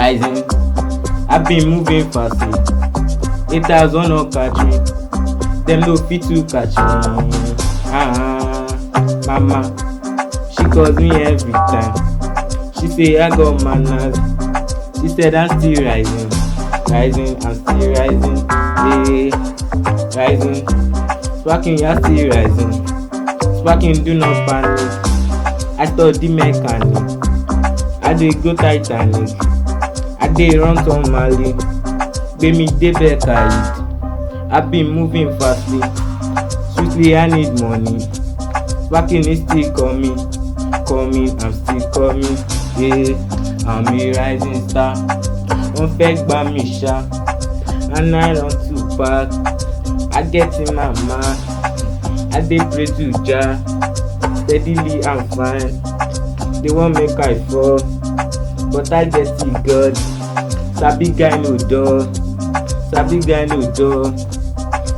rising. I've been moving fastly. 8,000 no catch me. Them no fit to catch me. Mama, she calls me every time. She say I got manners. She said I'm still rising, rising, I'm still rising, hey, rising. Sparking, you're still rising. Sparking, do not panic. I study mechanic. I dey go Titanic. I dey run to Mali. Baby, dey back it. I've been moving fastly. Sweetly, I need money. Sparking is still coming, I'm still coming. Yeah, I'm a rising star. Wọ́n fẹ́ gbá mi ṣá, and I run to park. I get in my mind. I dey pray to Jah. Steadily I'm fine. They wan make I fall, but I get it God. Sabi guy no door, sabi guy no door.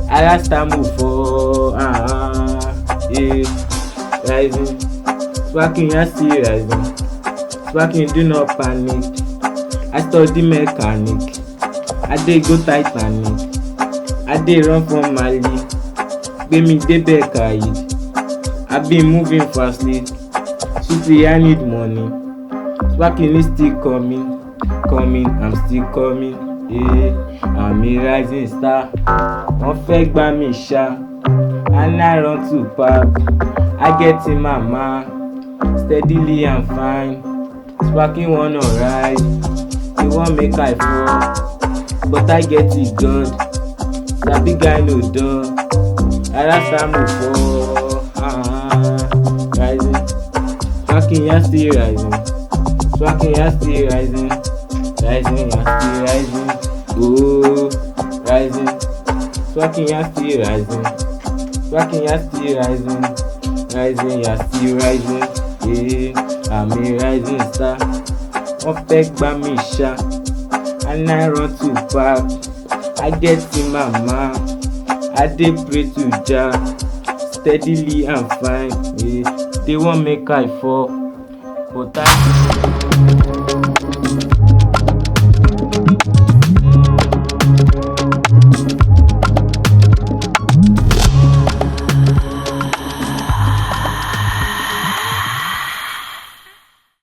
I last time move for, yeah, rising. Sparking, you're still rising. Sparking, do not panic. I study mechanic. I dey go Titanic. I dey run from Mali. Baby, dey back it. I've been moving fastly. Sweetly, I need money. Sparking is still coming, I'm still coming. Yeah, I'm a rising star. Wọ́n fẹ́ gbá mi ṣá, and I run to park. I get in my mind. Steadily I'm fine. Sparking wanna rise. They want make I fall, but I get it God. Sabi guy no door. I last time move for, rising. Sparking, you're still rising. Sparking, you're still rising. Rising, you're still rising. Oh, rising. Sparking, you're still rising. Sparking, you're still rising. Rising, you're still rising. Yeah, I'm a rising star. Wọ́n fẹ́ gbá mi ṣá, and I run to park. I get in my mind. I dey pray to Jah. Steadily I'm fine. Yeah, they wan make I fall, but I